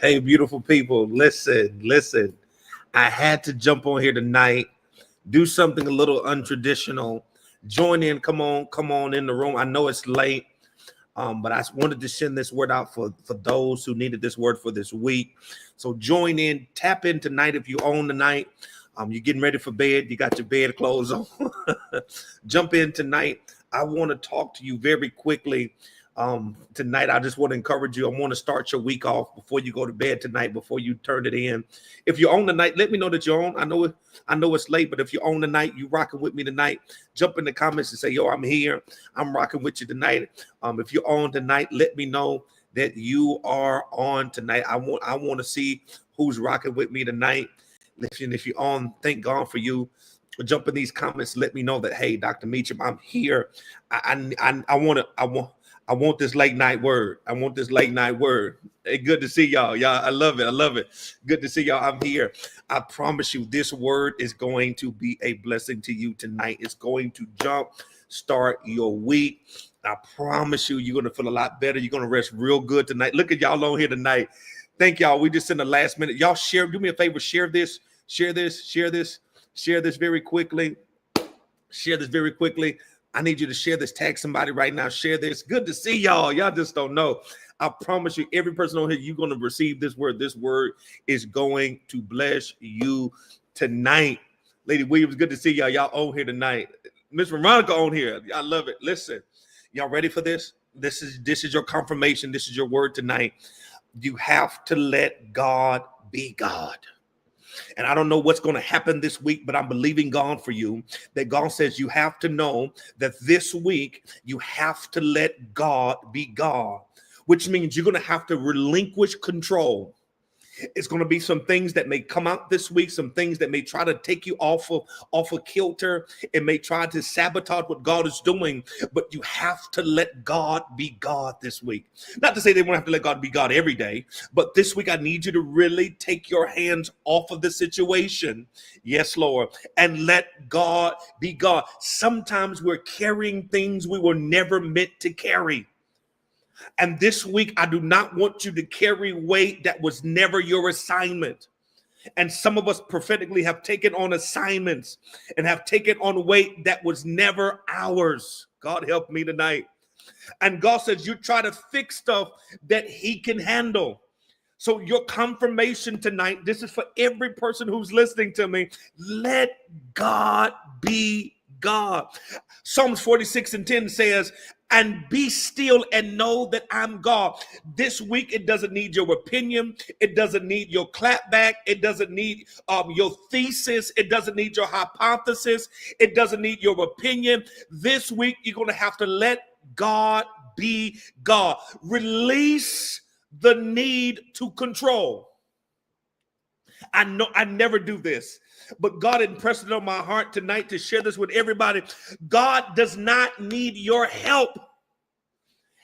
Hey, beautiful people, listen. I had to jump on here tonight, do something a little untraditional. Join in, come on in the room. I know it's late, but I wanted to send this word out for those who needed this word for this week. So join in, tap in tonight if you own tonight. You're getting ready for bed, you got your bed clothes on. Jump in tonight. I want to talk to you very quickly. Tonight, I just want to encourage you. I want to start your week off before you go to bed tonight, before you turn it in. If you're on tonight, let me know that you're on. I know it's late, but if you're on tonight, you rocking with me tonight, jump in the comments and say, yo, I'm here. I'm rocking with you tonight. If you're on tonight, let me know that you are on tonight. I want to see who's rocking with me tonight. If you're on, thank God for you. Jump in these comments. Let me know that, hey, Dr. Meacham, I'm here. I want this late night word. I want this late night word. Hey, good to see y'all. Y'all, I love it. Good to see y'all. I'm here. I promise you, this word is going to be a blessing to you tonight. It's going to jumpstart your week. I promise you, you're going to feel a lot better. You're going to rest real good tonight. Look at y'all on here tonight. Thank y'all. We just in the last minute. Y'all share. Do me a favor. Share this very quickly. Share this very quickly. I need you to share this. Tag somebody right now. Share this. Good to see y'all. Y'all just don't know. I promise you, every person on here, you're going to receive this word. This word is going to bless you tonight. Lady Williams, good to see y'all. Y'all on here tonight. Miss Veronica on here. I love it. Listen, y'all ready for this? This is your confirmation. This is your word tonight. You have to let God be God. And I don't know what's going to happen this week, but I'm believing God for you, that God says you have to know that this week you have to let God be God, which means you're going to have to relinquish control. It's going to be some things that may come out this week, some things that may try to take you off of kilter. It may try to sabotage what God is doing, but you have to let God be God this week. Not to say they won't have to let God be God every day, but this week I need you to really take your hands off of the situation. Yes, Lord. And let God be God. Sometimes we're carrying things we were never meant to carry. And this week, I do not want you to carry weight that was never your assignment. And some of us prophetically have taken on assignments and have taken on weight that was never ours. God help me tonight. And God says you try to fix stuff that he can handle. So your confirmation tonight, this is for every person who's listening to me. Let God be God. Psalms 46:10 says, and be still and know that I'm God. This week, it doesn't need your opinion. It doesn't need your clapback. It doesn't need your thesis. It doesn't need your hypothesis. It doesn't need your opinion. This week, you're going to have to let God be God. Release the need to control. I know I never do this, but God impressed it on my heart tonight to share this with everybody. God does not need your help.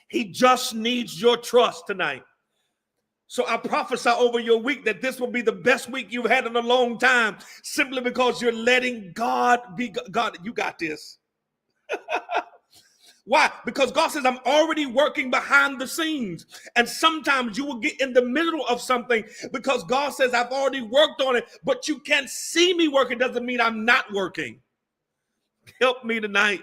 He just needs your trust tonight. So I prophesy over your week that this will be the best week you've had in a long time, simply because you're letting God be God. You got this. Why? Because God says, I'm already working behind the scenes. And sometimes you will get in the middle of something because God says, I've already worked on it, but you can't see me working. Doesn't mean I'm not working. Help me tonight.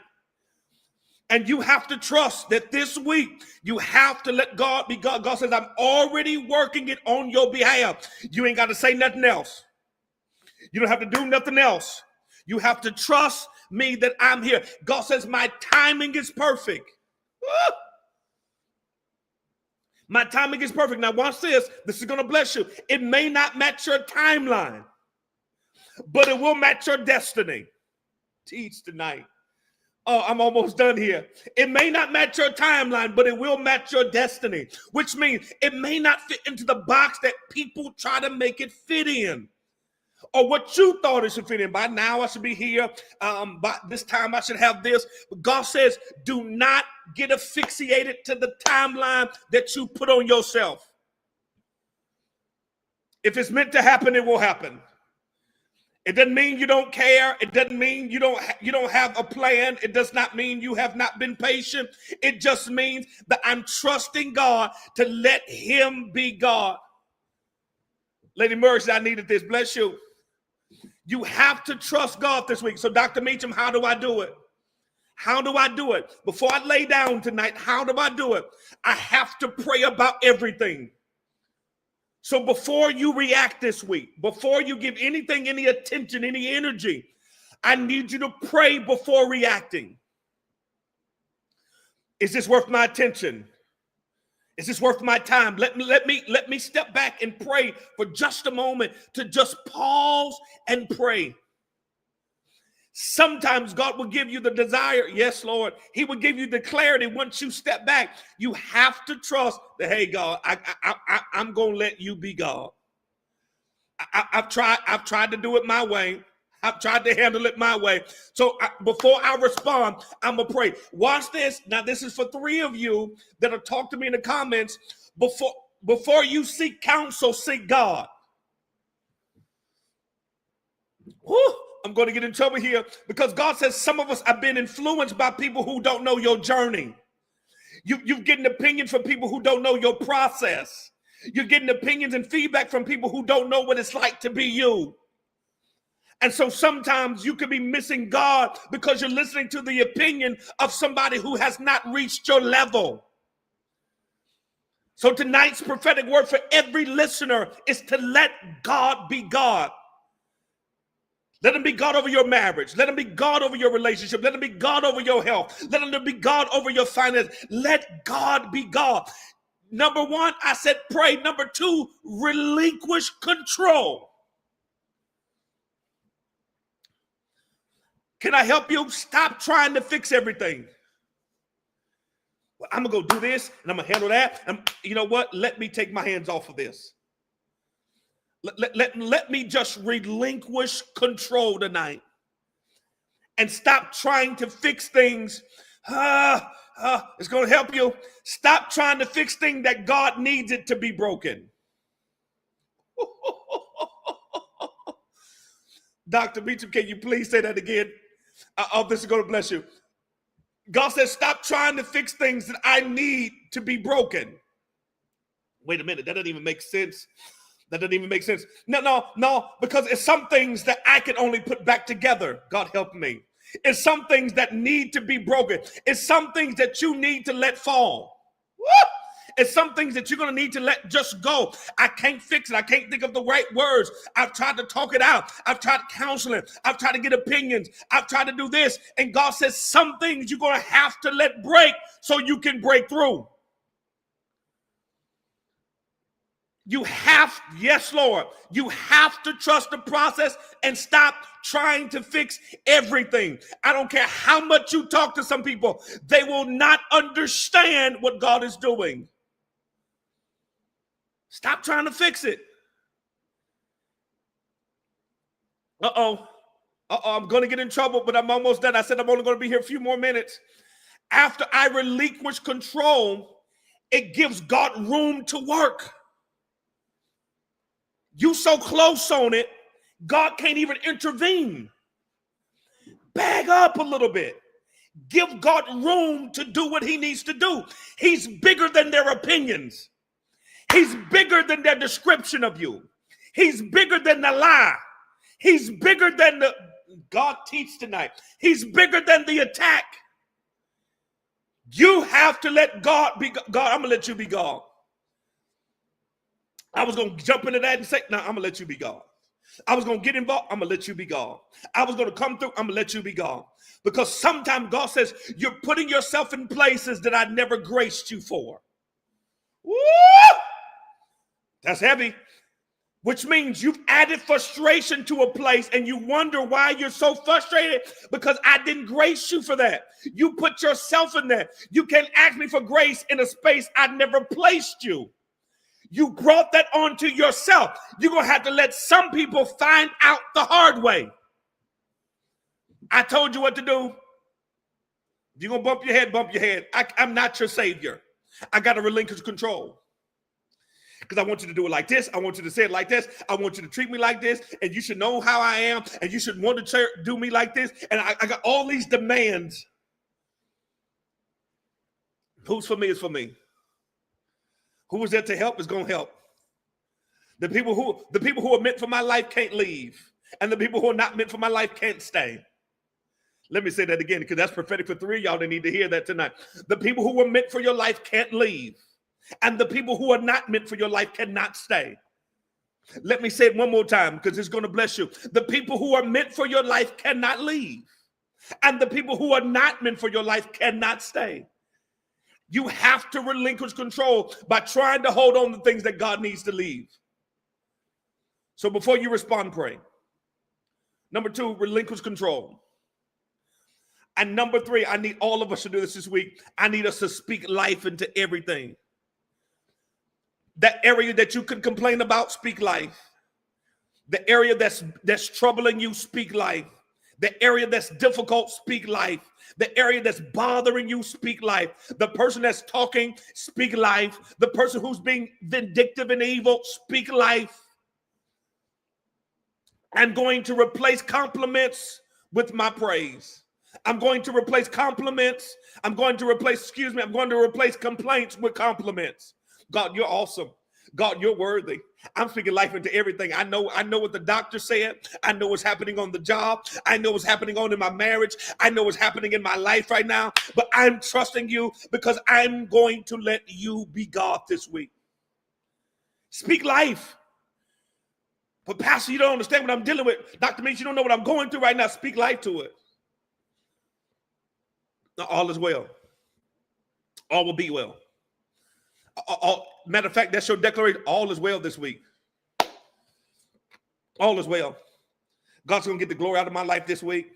And you have to trust that this week you have to let God be God. God says, I'm already working it on your behalf. You ain't got to say nothing else. You don't have to do nothing else. You have to trust me that I'm here. God says, my timing is perfect. Ah! My timing is perfect. Now watch this. This is going to bless you. It may not match your timeline, but it will match your destiny. Teach tonight. Oh, I'm almost done here. It may not match your timeline, but it will match your destiny, which means it may not fit into the box that people try to make it fit in, or what you thought it should fit in. By now, I should be here. By this time, I should have this. But God says, do not get asphyxiated to the timeline that you put on yourself. If it's meant to happen, it will happen. It doesn't mean you don't care. It doesn't mean you don't have a plan. It does not mean you have not been patient. It just means that I'm trusting God to let him be God. Lady Mercy, I needed this. Bless you. You have to trust God this week. So Dr. Meacham, how do I do it? How do I do it? Before I lay down tonight, how do I do it? I have to pray about everything. So before you react this week, before you give anything, any attention, any energy, I need you to pray before reacting. Is this worth my attention? Is this worth my time? Let me step back and pray for just a moment, to just pause and pray. Sometimes God will give you the desire. Yes, Lord. He will give you the clarity once you step back. You have to trust that, hey, God, I'm going to let you be God. I've tried to do it my way. I've tried to handle it my way. So before I respond, I'm going to pray. Watch this. Now, this is for 3 of you that will talk to me in the comments. Before you seek counsel, seek God. Woo! I'm going to get in trouble here because God says some of us have been influenced by people who don't know your journey. You're getting opinions from people who don't know your process. You're getting opinions and feedback from people who don't know what it's like to be you. And so sometimes you could be missing God because you're listening to the opinion of somebody who has not reached your level. So tonight's prophetic word for every listener is to let God be God. Let him be God over your marriage. Let him be God over your relationship. Let him be God over your health. Let him be God over your finances. Let God be God. Number 1, I said pray. Number 2, relinquish control. Can I help you? Stop trying to fix everything. Well, I'm going to go do this and I'm going to handle that. And you know what? Let me take my hands off of this. Let me just relinquish control tonight and stop trying to fix things. It's going to help you. Stop trying to fix things that God needs it to be broken. Dr. Beecham, can you please say that again? This is going to bless you. God says, stop trying to fix things that I need to be broken. Wait a minute. That doesn't even make sense. That doesn't even make sense. No, because it's some things that I can only put back together. God help me. It's some things that need to be broken. It's some things that you need to let fall. Woo! It's some things that you're going to need to let just go. I can't fix it. I can't think of the right words. I've tried to talk it out. I've tried counseling. I've tried to get opinions. I've tried to do this. And God says some things you're going to have to let break so you can break through. You have, yes, Lord, you have to trust the process and stop trying to fix everything. I don't care how much you talk to some people, they will not understand what God is doing. Stop trying to fix it. I'm going to get in trouble, but I'm almost done. I said I'm only going to be here a few more minutes. After I relinquish control, it gives God room to work. You so close on it, God can't even intervene. Bag up a little bit. Give God room to do what he needs to do. He's bigger than their opinions. He's bigger than their description of you. He's bigger than the lie. He's bigger than the, God teach tonight. He's bigger than the attack. You have to let God be God. I'm going to let you be God. I was going to jump into that and say, no, I'm going to let you be God. I was going to get involved. I'm going to let you be God. I was going to come through. I'm going to let you be God. Because sometimes God says, you're putting yourself in places that I never graced you for. Woo! That's heavy. Which means you've added frustration to a place and you wonder why you're so frustrated, because I didn't grace you for that. You put yourself in there. You can't ask me for grace in a space I never placed you. You brought that onto yourself. You're going to have to let some people find out the hard way. I told you what to do. You're going to bump your head, bump your head. I'm not your savior. I got to relinquish control. Because I want you to do it like this. I want you to say it like this. I want you to treat me like this. And you should know how I am. And you should want to do me like this. And I got all these demands. Who's for me is for me. Who is there to help is going to help. The people who are meant for my life can't leave. And the people who are not meant for my life can't stay. Let me say that again, because that's prophetic for 3 of y'all that need to hear that tonight. The people who were meant for your life can't leave. And the people who are not meant for your life cannot stay. Let me say it one more time, because it's going to bless you. The people who are meant for your life cannot leave. And the people who are not meant for your life cannot stay. You have to relinquish control by trying to hold on to things that God needs to leave. So before you respond, pray. Number 2, relinquish control. And number 3, I need all of us to do this week. I need us to speak life into everything. That area that you can complain about, speak life. The area that's troubling you, speak life. The area that's difficult, speak life. The area that's bothering you, speak life. The person that's talking, speak life. The person who's being vindictive and evil, speak life. I'm going to replace compliments with my praise. I'm going to replace compliments. I'm going to replace complaints with compliments. God, you're awesome. God, you're worthy. I'm speaking life into everything. I know what the doctor said. I know what's happening on the job. I know what's happening in my marriage. I know what's happening in my life right now. But I'm trusting you because I'm going to let you be God this week. Speak life. But Pastor, you don't understand what I'm dealing with. Dr. Meeks, you don't know what I'm going through right now. Speak life to it. Now, all is well. All will be well. Matter of fact, that's your declaration. All is well this week. All is well. God's going to get the glory out of my life this week.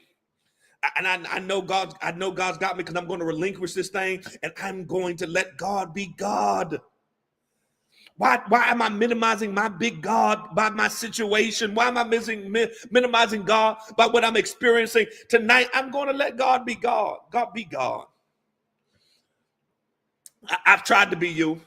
And I know God's got me, because I'm going to relinquish this thing and I'm going to let God be God. Why am I minimizing my big God by my situation? Why am I minimizing God by what I'm experiencing? Tonight, I'm going to let God be God. God be God. I've tried to be you,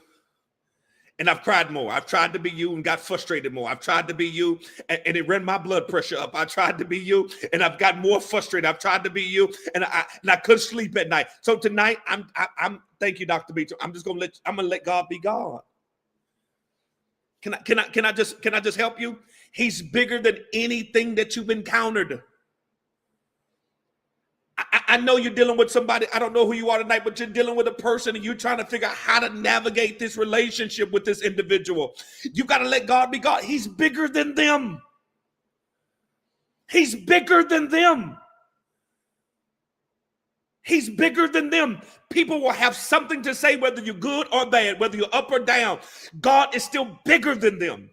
and I've cried more. I've tried to be you and got frustrated more. I've tried to be you, and it ran my blood pressure up. I tried to be you, and I've got more frustrated. I've tried to be you, and I couldn't sleep at night. So tonight, I'm thank you, Dr. Beach. I'm gonna let God be God. Can I just help you? He's bigger than anything that you've encountered. I know you're dealing with somebody. I don't know who you are tonight, but you're dealing with a person and you're trying to figure out how to navigate this relationship with this individual. You got to let God be God. He's bigger than them. He's bigger than them. He's bigger than them. People will have something to say, whether you're good or bad, whether you're up or down. God is still bigger than them.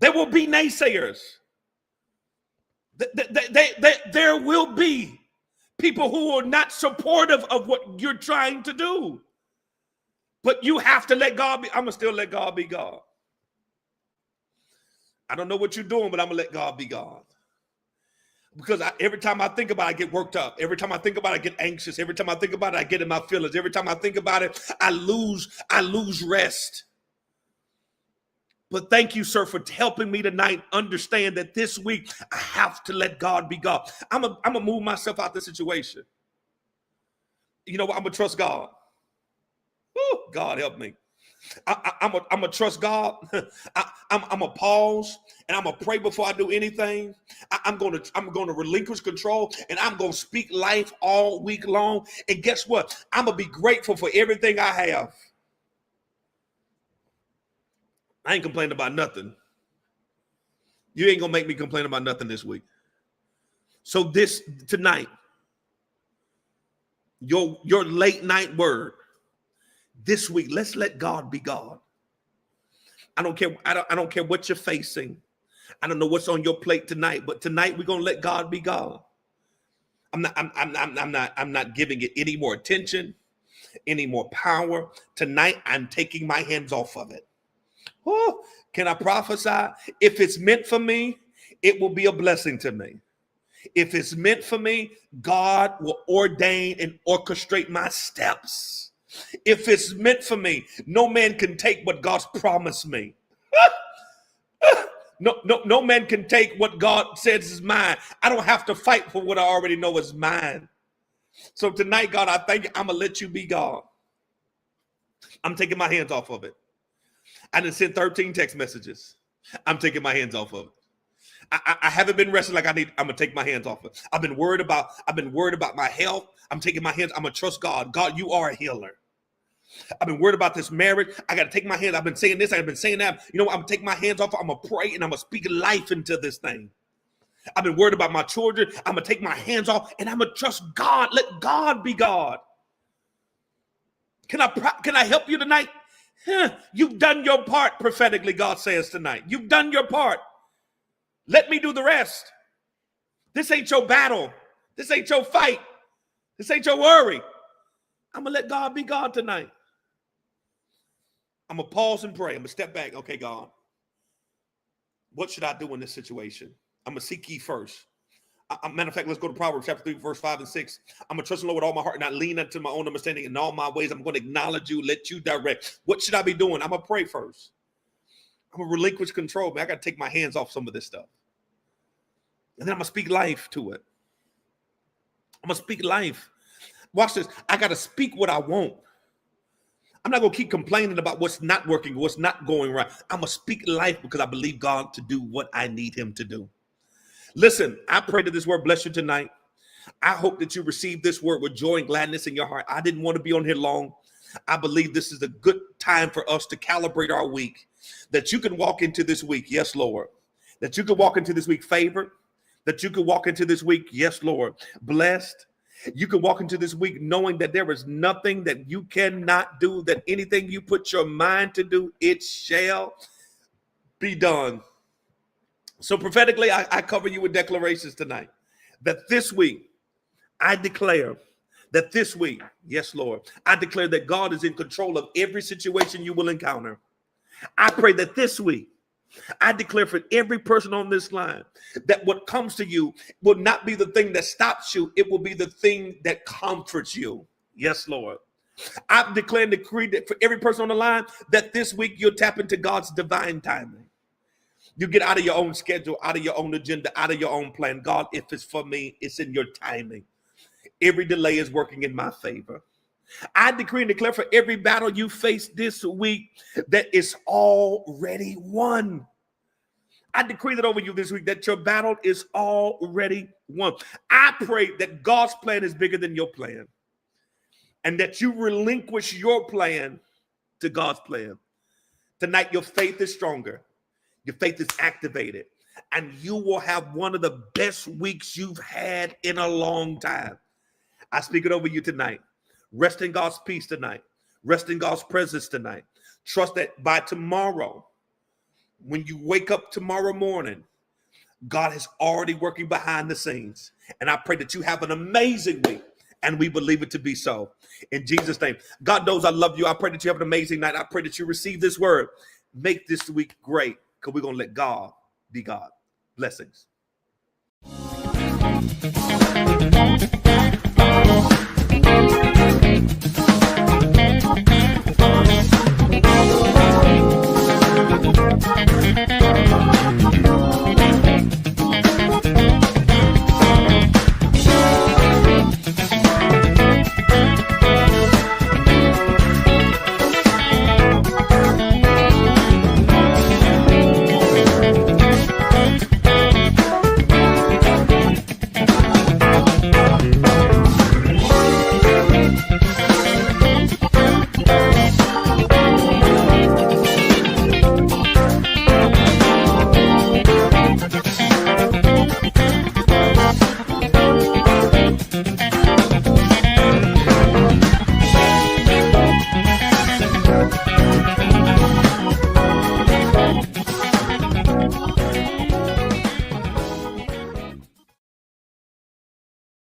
There will be naysayers. There will be people who are not supportive of what you're trying to do. But you have to let God be. I'm going to still let God be God. I don't know what you're doing, but I'm going to let God be God. Because every time I think about it, I get worked up. Every time I think about it, I get anxious. Every time I think about it, I get in my feelings. Every time I think about it, I lose rest. But thank you, sir, for helping me tonight understand that this week I have to let God be God. I'm going to move myself out of the situation. You know what? I'm going to trust God. Woo, God help me. I'm a trust God. I'm a pause and I'm gonna pray before I do anything. I'm gonna relinquish control and I'm gonna speak life all week long. And guess what? I'm gonna be grateful for everything I have. I ain't complaining about nothing. You ain't gonna make me complain about nothing this week. So this tonight, your late night word this week, let's let God be God. I don't care. I don't care what you're facing. I don't know what's on your plate tonight, but tonight we're gonna let God be God. I'm not giving it any more attention, any more power. Tonight, I'm taking my hands off of it. Oh, can I prophesy? If it's meant for me, it will be a blessing to me. If it's meant for me, God will ordain and orchestrate my steps. If it's meant for me, no man can take what God's promised me. No man can take what God says is mine. I don't have to fight for what I already know is mine. So tonight, God, I thank you. I'm going to let you be God. I'm taking my hands off of it. I done sent 13 text messages. I'm taking my hands off of it. I haven't been resting like I need. I'm gonna take my hands off it. I've been worried about my health. I'm taking my hands. I'm gonna trust God. God, you are a healer. I've been worried about this marriage. I got to take my hands. I've been saying this. I've been saying that. You know what? I'm going to take my hands off. I'm going to pray and I'm going to speak life into this thing. I've been worried about my children. I'm going to take my hands off and I'm going to trust God. Let God be God. Can I help you tonight? You've done your part prophetically, God says tonight. You've done your part. Let me do the rest. This ain't your battle. This ain't your fight. This ain't your worry. I'm going to let God be God tonight. I'm going to pause and pray. I'm going to step back. Okay, God, what should I do in this situation? I'm going to seek ye first. Matter of fact, let's go to Proverbs chapter 3, verse 5 and 6. I'm going to trust the Lord with all my heart and not lean unto my own understanding. In all my ways, I'm going to acknowledge you, let you direct. What should I be doing? I'm going to pray first. I'm going to relinquish control. Man, I got to take my hands off some of this stuff. And then I'm going to speak life to it. I'm going to speak life. Watch this. I got to speak what I want. I'm not going to keep complaining about what's not working, what's not going right. I'm going to speak life because I believe God to do what I need him to do. Listen, I pray that this word bless you tonight. I hope that you receive this word with joy and gladness in your heart. I didn't want to be on here long. I believe this is a good time for us to calibrate our week, that you can walk into this week. Yes, Lord. That you can walk into this week favored, that you can walk into this week. Yes, Lord. Blessed. You can walk into this week knowing that there is nothing that you cannot do, that anything you put your mind to do, it shall be done. So prophetically, I cover you with declarations tonight that this week, I declare that this week, yes, Lord, I declare that God is in control of every situation you will encounter. I pray that this week, I declare for every person on this line that what comes to you will not be the thing that stops you. It will be the thing that comforts you. Yes, Lord. I declare and decree that for every person on the line that this week you'll tap into God's divine timing. You get out of your own schedule, out of your own agenda, out of your own plan. God, if it's for me, it's in your timing. Every delay is working in my favor. I decree and declare for every battle you face this week that it's already won. I decree that over you this week, that your battle is already won. I pray that God's plan is bigger than your plan and that you relinquish your plan to God's plan. Tonight, your faith is stronger. Your faith is activated, and you will have one of the best weeks you've had in a long time. I speak it over you tonight. Rest in God's peace tonight. Rest in God's presence tonight. Trust that by tomorrow, when you wake up tomorrow morning, God is already working behind the scenes. And I pray that you have an amazing week, and we believe it to be so. In Jesus' name. God knows I love you. I pray that you have an amazing night. I pray that you receive this word. Make this week great, because we're going to let God be God. Blessings.